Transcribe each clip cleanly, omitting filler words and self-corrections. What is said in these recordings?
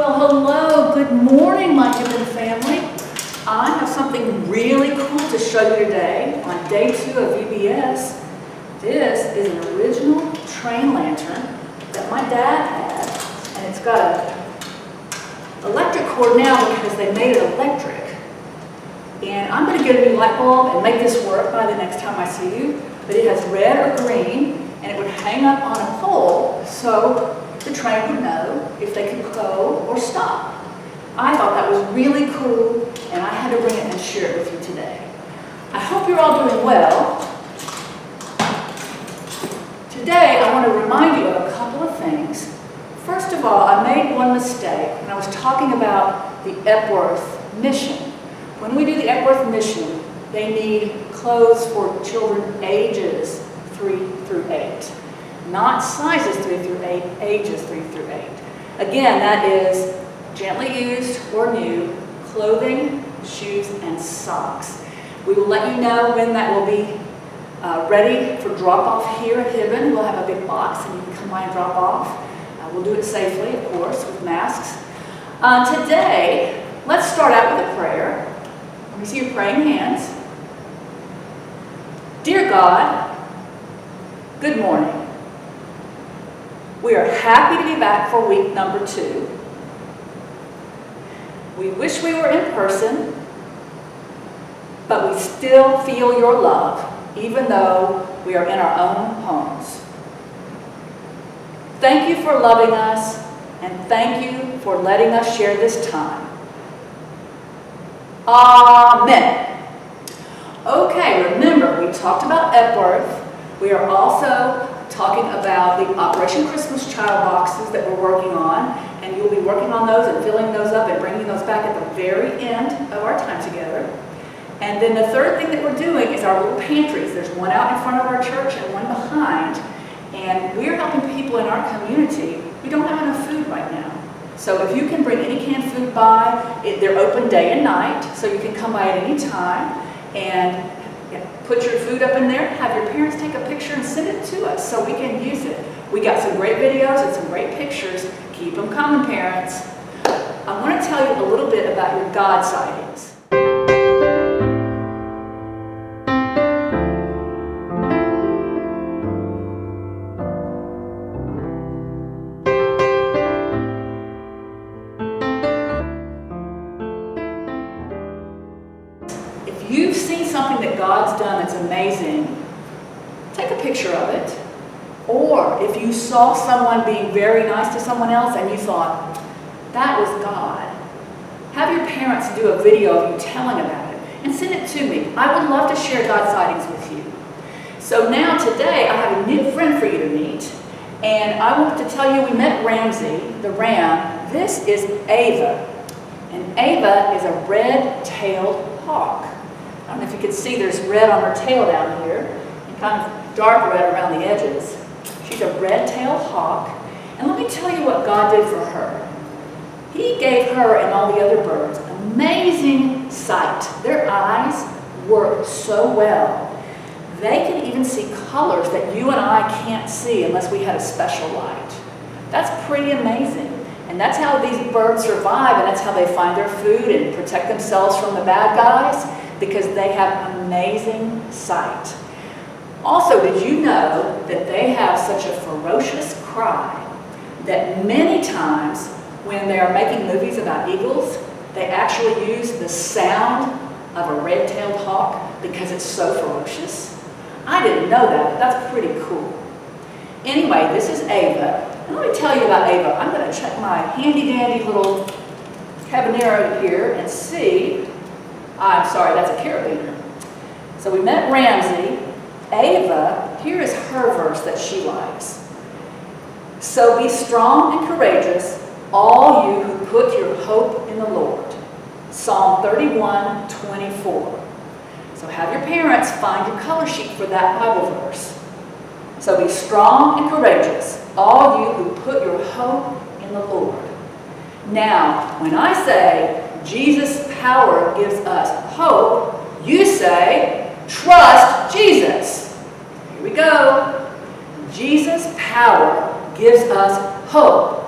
Hello. Good morning, my Hibben family. I have something really cool to show you today on day 2 of VBS. This is an original train lantern that my dad had, and it's got an electric cord now because they made it electric. And I'm going to get a new light bulb and make this work by the next time I see you. But it has red or green, and it would hang up on a pole so the train would know if they could go or stop. I thought that was really cool, and I had to bring it and share it with you today. I hope you're all doing well. Today, I want to remind you of a couple of things. First of all, I made one mistake when I was talking about the Epworth mission. When we do the Epworth mission, they need clothes for children ages 3 through 8. Not sizes 3 through 8, ages 3 through 8. Again, that is gently used or new clothing, shoes, and socks. We will let you know when that will be ready for drop-off here at Hibben. We'll have a big box and you can come by and drop off. We'll do it safely, of course, with masks. Today, let's start out with a prayer. Let me see your praying hands. Dear God, good morning. We are happy to be back for week number 2. We wish we were in person, but we still feel your love, even though we are in our own homes. Thank you for loving us, and thank you for letting us share this time. Amen. Okay, remember, we talked about Epworth. We are also talking about the Operation Christmas Child boxes that we're working on, and you'll be working on those and filling those up and bringing those back at the very end of our time together. And then the third thing that we're doing is our little pantries. There's one out in front of our church and one behind, and we're helping people in our community. We don't have enough food right now. So if you can bring any canned food by, they're open day and night, so you can come by at any time and put your food up in there, have your parents take a picture and send it to us so we can use it. We got some great videos and some great pictures. Keep them coming, parents. I want to tell you a little bit about your God sightings. If you've seen something that God's done that's amazing, take a picture of it. Or if you saw someone being very nice to someone else and you thought, that was God, have your parents do a video of you telling about it and send it to me. I would love to share God sightings with you. So now today I have a new friend for you to meet, and I want to tell you we met Ramsey, the ram. This is Ava, and Ava is a red-tailed hawk. I don't know if you can see there's red on her tail down here, and kind of dark red around the edges. She's a red-tailed hawk, and let me tell you what God did for her. He gave her and all the other birds amazing sight. Their eyes work so well. They can even see colors that you and I can't see unless we had a special light. That's pretty amazing. And that's how these birds survive, and that's how they find their food and protect themselves from the bad guys, because they have amazing sight. Also, did you know that they have such a ferocious cry that many times when they are making movies about eagles, they actually use the sound of a red-tailed hawk because it's so ferocious? I didn't know that, but that's pretty cool. Anyway, this is Ava. And let me tell you about Ava. I'm going to check my handy-dandy little habanero here and see. I'm sorry, that's a carabiner. So we met Ramsey. Ava, here is her verse that she likes. So be strong and courageous, all you who put your hope in the Lord. Psalm 31:24. So have your parents find your color sheet for that Bible verse. So be strong and courageous, all you who put your hope in the Lord. Now, when I say Jesus' power gives us hope, you say, trust Jesus. Here we go. Jesus' power gives us hope.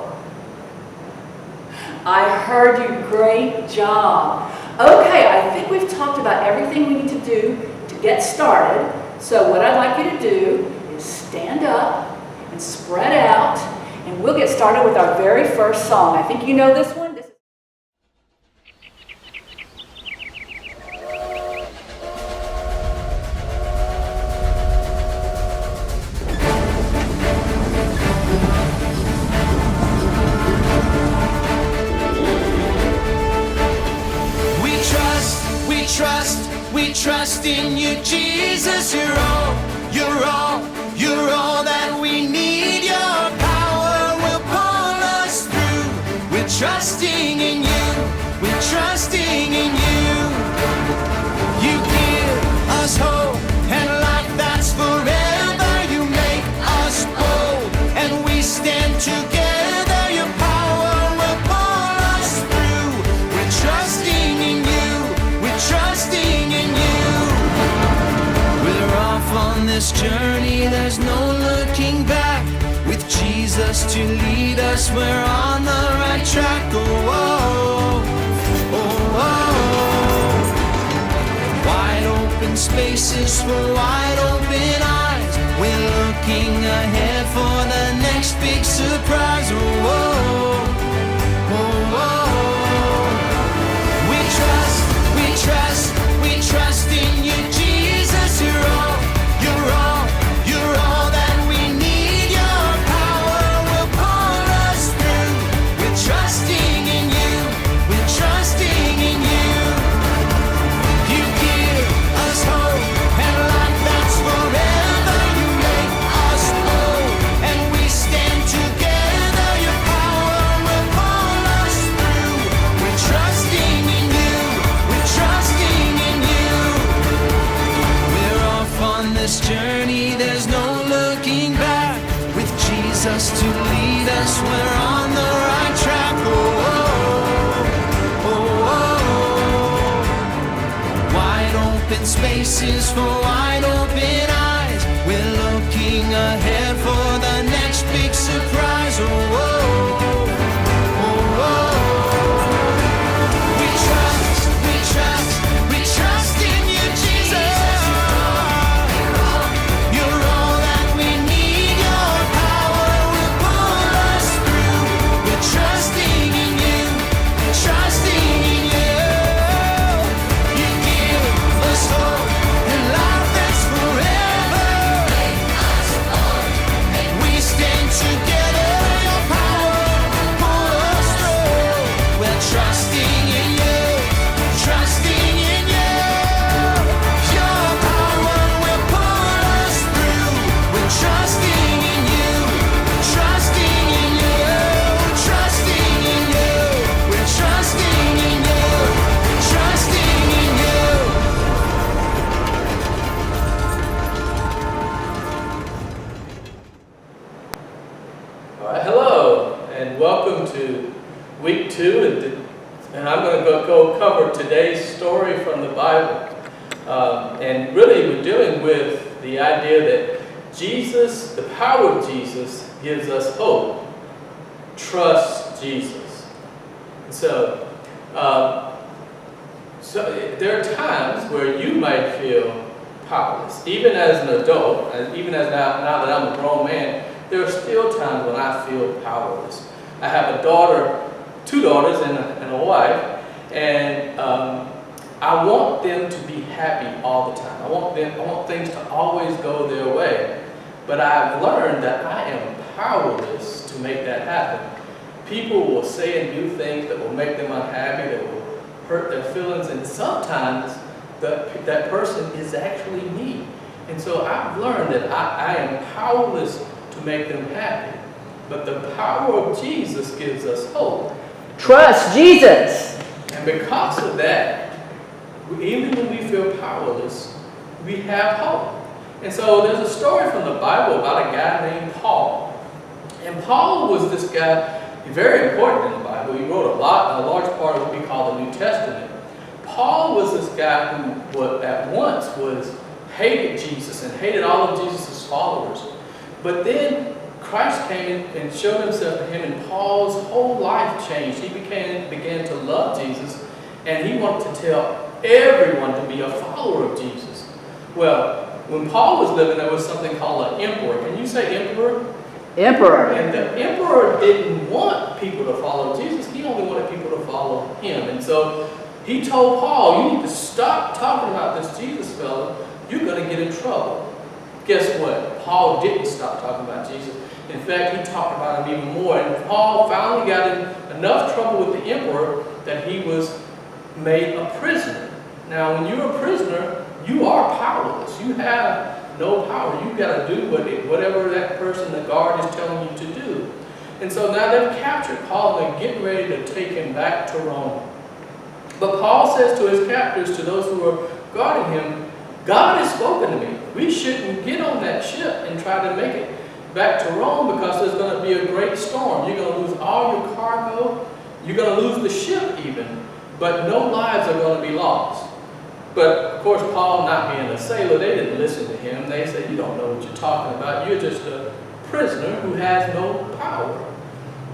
I heard you. Great job. Okay, I think we've talked about everything we need to do to get started. So what I'd like you to do is stand up and spread out, and we'll get started with our very first song. I think you know this one. We trust in you, Jesus. You're all that we need. Your power will pull us through. We're trusting in you. We're trusting in you. You give us hope and life that's forever. You make us bold and we stand together. Your power will pull us through. We're trusting in you. We're trusting in you. We're off on this journey, there's no looking back. With Jesus to lead us, we're on the right track. Oh, oh, oh, oh. Wide open spaces for wide open eyes. We're looking ahead for the next big surprise. Oh, oh, oh, oh. We trust in you, Jesus. You're all that we need. Your power will pull us through. We're trusting in you. We're trusting in you. You give us hope and life that's forever. You make us bold and we stand together. Your power will pull us through. We're trusting in you. We're trusting in you. We're off on this journey, there's no looking back. With Jesus to lead us, we're on the right track. Oh, oh, oh, oh. Wide open spaces for wide open eyes. We're looking ahead for the next big surprise. Oh, oh, oh, oh. We trust in you, Jesus. You're all that we need. Your power will pull us through. We're trusting in you. We're trusting in you. You give us hope and life that's forever. And we stand together. Your power will pull us through. We're trusting in you. Trusting in you. Your power will pull us through. We're trusting in you. Trusting in you. Trusting in you. We're trusting in you. Trusting in you. All right, hello, and welcome to week 2, and I'm going to go cover today's story from the Bible. And really, we're dealing with the idea that Jesus, the power of Jesus, gives us hope. Trust Jesus. And so there are times where you might feel powerless, even as an adult, and even as now that I'm a grown man. There are still times when I feel powerless. I have a daughter, 2 daughters and a wife, and I want them to be happy all the time. I want things to always go their way. But I've learned that I am powerless to make that happen. People will say and do things that will make them unhappy, that will hurt their feelings, and sometimes that person is actually me. And so I've learned that I am powerless to make them happy. But the power of Jesus gives us hope. Trust Jesus. And because of that, even when we feel powerless, we have hope. And so there's a story from the Bible about a guy named Paul. And Paul was this guy, very important in the Bible. He wrote a large part of what we call the New Testament. Paul was this guy who at once hated Jesus and hated all of Jesus' followers. But then Christ came and showed himself to him, and Paul's whole life changed. He began to love Jesus, and he wanted to tell everyone to be a follower of Jesus. Well, when Paul was living, there was something called an emperor. Can you say emperor? Emperor. And the emperor didn't want people to follow Jesus. He only wanted people to follow him. And so he told Paul, you need to stop talking about this Jesus fellow. You're going to get in trouble. Guess what? Paul didn't stop talking about Jesus. In fact, he talked about him even more. And Paul finally got in enough trouble with the emperor that he was made a prisoner. Now, when you're a prisoner, you are powerless. You have no power. You've got to do whatever that person, the guard, is telling you to do. And so now they've captured Paul and they're getting ready to take him back to Rome. But Paul says to his captors, to those who are guarding him, God has spoken to me. We shouldn't get on that ship and try to make it back to Rome because there's going to be a great storm. You're going to lose all your cargo. You're going to lose the ship even. But no lives are going to be lost. But of course, Paul, not being a sailor, they didn't listen to him. They said, you don't know what you're talking about. You're just a prisoner who has no power.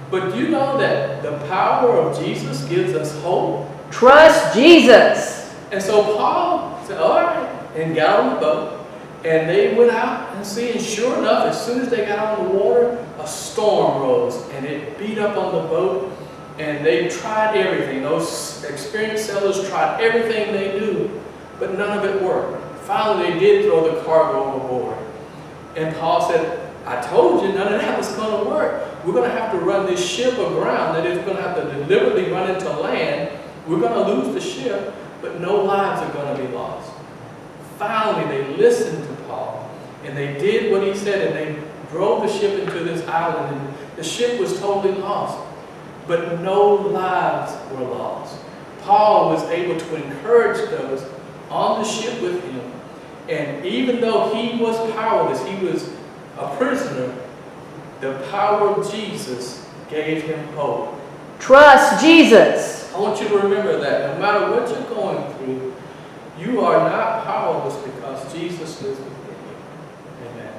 But do you know that the power of Jesus gives us hope? Trust Jesus. And so Paul said, all right, and got on the boat. And they went out and see, and sure enough, as soon as they got on the water, a storm rose, and it beat up on the boat. And they tried everything. Those experienced sailors tried everything they knew, but none of it worked. Finally, they did throw the cargo overboard. And Paul said, I told you none of that was going to work. We're going to have to run this ship aground. That is, we're going to have to deliberately run into land. We're going to lose the ship, but no lives are going to be lost. Finally, they listened to Paul, and they did what he said, and they drove the ship into this island, and the ship was totally lost. But no lives were lost. Paul was able to encourage those on the ship with him. And even though he was powerless, he was a prisoner, the power of Jesus gave him hope. Trust Jesus. I want you to remember that no matter what you're going through, you are not powerless because Jesus lives within you. Amen.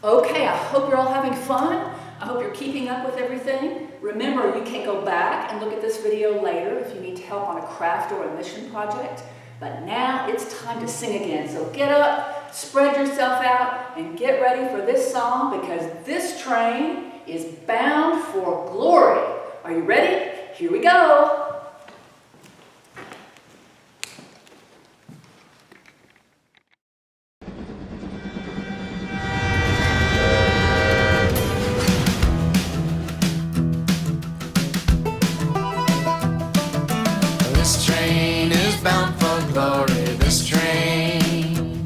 Okay, I hope you're all having fun. I hope you're keeping up with everything. Remember, you can go back and look at this video later if you need help on a craft or a mission project. But now it's time to sing again. So get up, spread yourself out, and get ready for this song because this train is bound for glory. Are you ready? Here we go. This train is bound for glory. This train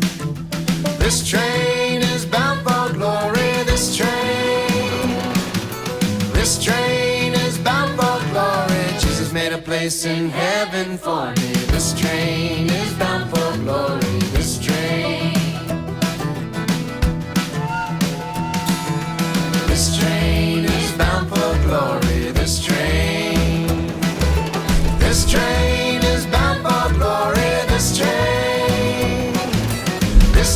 is bound for glory. This train is bound for glory. Jesus made a place in heaven for me. This train is bound for glory. This train is bound for glory. This train is bound for glory. This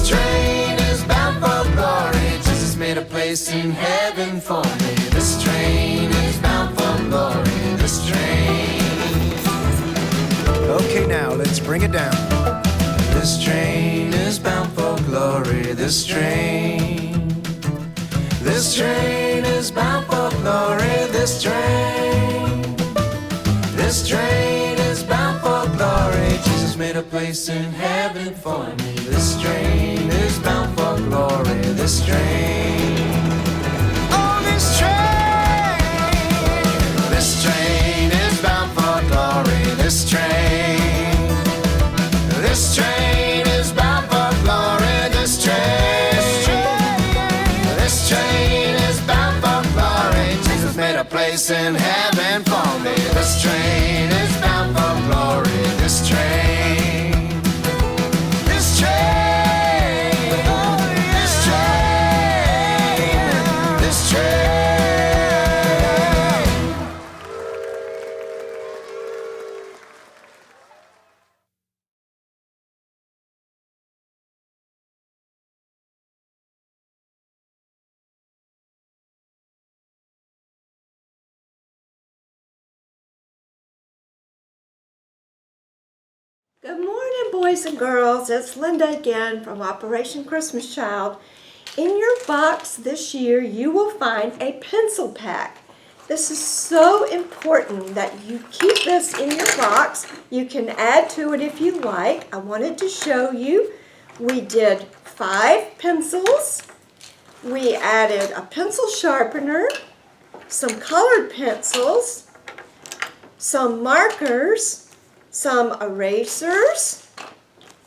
train is bound for glory. Jesus made a place in heaven for me. This train is bound for glory. This train. Okay, now let's bring it down. This train is bound for glory. This train is bound for glory. This train is bound for glory. Jesus made a place in heaven for me. This train is bound for glory. This train. Oh, this train is bound for glory. This train is bound for glory. This train is bound for glory. Jesus made a place in heaven for me. This train is bound for glory. This train. Good morning, boys and girls. It's Linda again from Operation Christmas Child. In your box this year, you will find a pencil pack. This is so important that you keep this in your box. You can add to it if you like. I wanted to show you. We did 5 pencils. We added a pencil sharpener, some colored pencils, some markers, some erasers,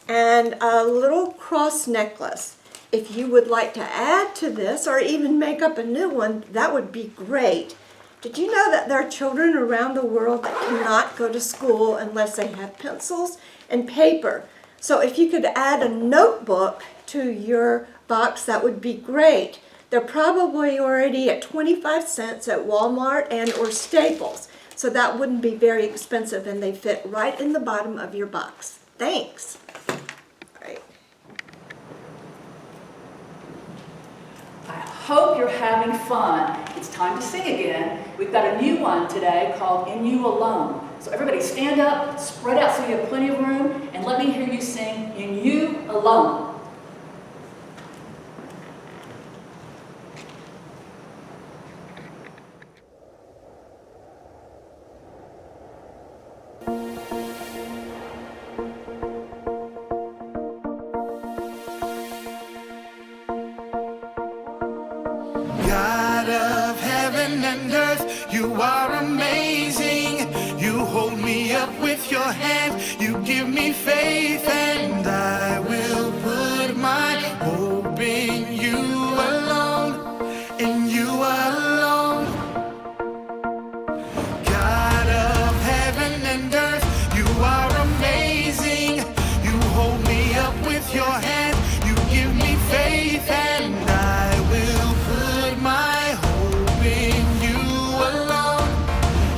and a little cross necklace. If you would like to add to this or even make up a new one, that would be great. Did you know that there are children around the world that cannot go to school unless they have pencils and paper? So if you could add a notebook to your box, that would be great. They're probably already at 25 cents at Walmart and or Staples. So that wouldn't be very expensive, and they fit right in the bottom of your box. Thanks. All right. I hope you're having fun. It's time to sing again. We've got a new one today called In You Alone. So everybody stand up, spread out so you have plenty of room, and let me hear you sing In You Alone. God of heaven and earth, you are amazing. You hold me up with your hand, you give me faith, and I will put my hope in you alone, in you alone. God of heaven and earth, you are amazing. You hold me up with your hand, you give me faith, and I will put my hope in you alone,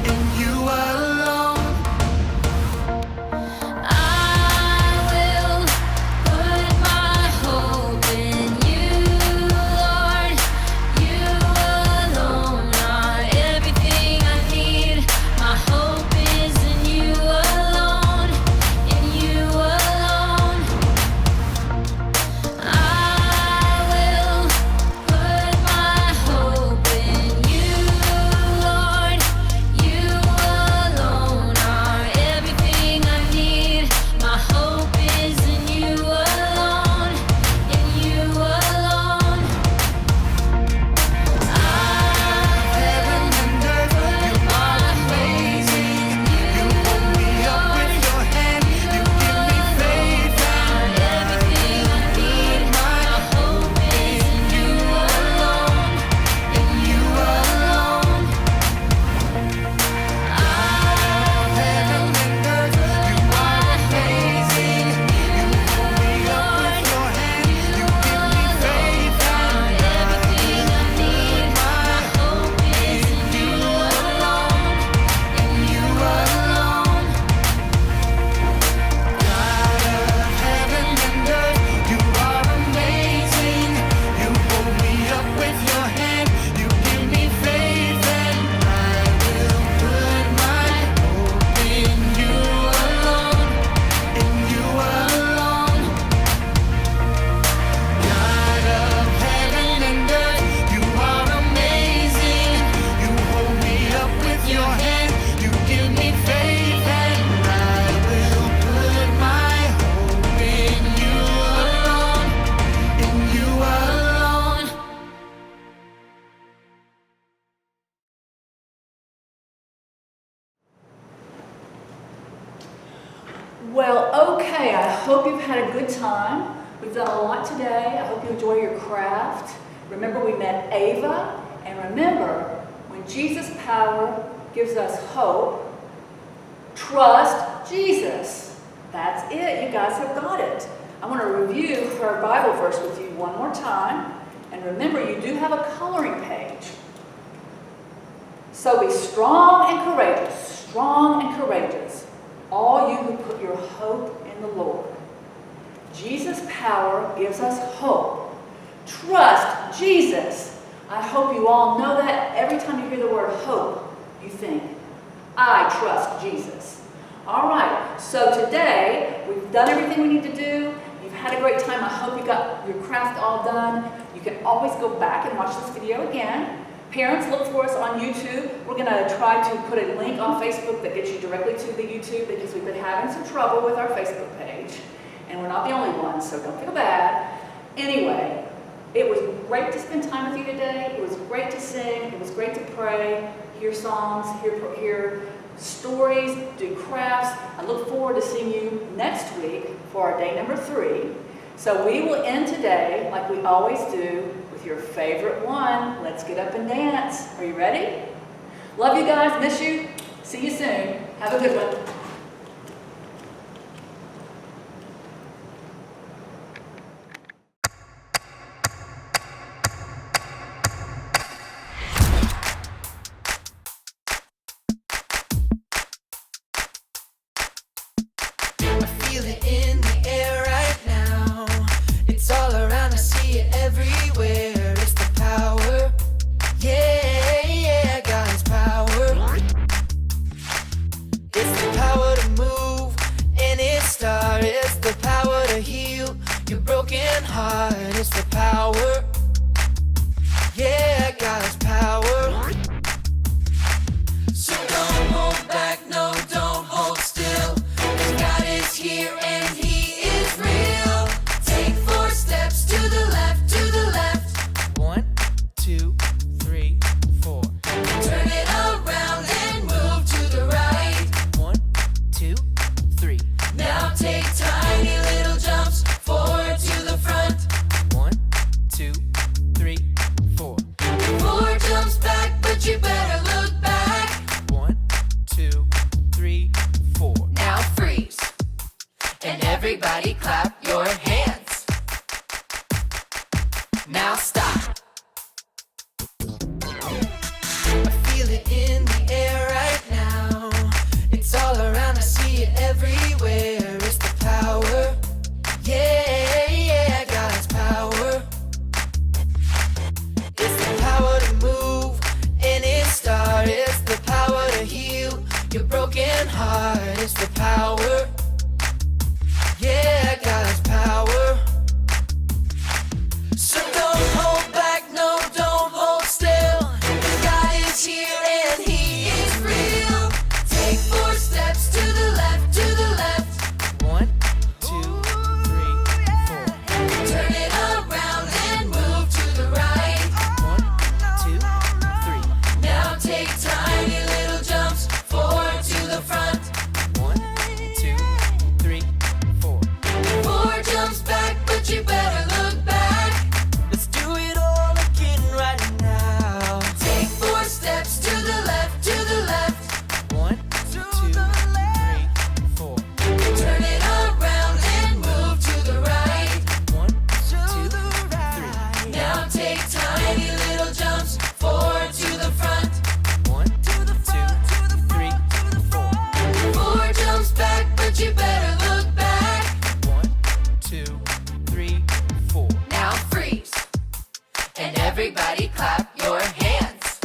in you alone. I will put my hope in you, Lord. You alone are everything I need. My hope is in you alone, in you alone. I will put my hope in you, Lord. You alone are everything I need. My hope is in you alone, in you alone. Heaven and earth, you are amazing. You hold me up with your hand, you give me faith, and Everything I need. my hope is in you alone, in you alone. Heaven and earth, you are amazing. You hold me up with your hand, you give me faith, and everything I need. my Hope is in you alone, in you alone. God of heaven and earth, you are amazing. You hold me up with your hand, you give me faith, and I will put my hope in you alone, in you alone. God of heaven and earth, you are amazing. You hold me up with your hand, you give me faith, and I will put my hope in you alone, in you alone. Well, okay, I hope you've had a good time. We've done a lot today. I hope you enjoy your craft. Remember, we met Ava, and remember, when Jesus' power gives us hope, trust Jesus. That's it. You guys have got it. I want to review her Bible verse with you one more time. And remember, you do have a coloring page. So be strong and courageous, all you who put your hope in the Lord. Jesus' power gives us hope. Trust Jesus. I hope you all know that every time you hear the word hope, you think, I trust Jesus. All right, so today we've done everything we need to do. You've had a great time. I hope you got your craft all done. You can always go back and watch this video again. Parents, look for us on YouTube. We're going to try to put a link on Facebook that gets you directly to the YouTube because we've been having some trouble with our Facebook page. And we're not the only ones, so don't feel bad. Anyway, it was great to spend time with you today. It was great to sing. It was great to pray, hear songs, hear stories, do crafts. I look forward to seeing you next week for our day number 3. So we will end today, like we always do, with your favorite one. Let's get up and dance. Are you ready? Love you guys. Miss you. See you soon. Have a good one. I feel it in the air right now. It's all around, I see it everywhere. It's the power. Yeah, yeah, God's power. It's the power to move any star. It's the power to heal your broken heart. It's the power. Yeah, God's power. So don't hold back, no, don't hold still. 'Cause God is here and He is real. Take 4 steps to the left, to the left. 1, 2, 3, 4. Turn it around and move to the right. 1, 2, 3. Now take tiny little jumps forward to the front. 1, 2, 3, 4. 4 jumps back, but you better look back. 1, 2, 3, 4. Now freeze. And everybody clap your hands. Now stop. I feel it in the air right now. It's all around, I see it everywhere. It's the power. Yeah, yeah, God's power. It's the power to move any star. It's the power to heal your broken heart. It's the power. Yeah, God's power. So don't hold back, no, don't hold still. God is here and He is real. Take 4 steps to the left, to the left. 1, 2, 3, 4. Turn it around and move to the right. 1, 2, 3. Now take tiny little jumps forward to the front. 1, 2, 3, 4. 4 jumps back, but you better look back. Let's do it all again right now. Take 4 steps to the left, to the left. 1, 2, 3, 4. Turn it around and move to the right. 1, 2, 3. Now take tiny little jumps forward to the front. 1, 2, 3, 4. 4 jumps back, but you better look back. 1, 2, 3, 4. Now freeze. And everybody clap your hands.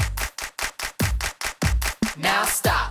Now stop.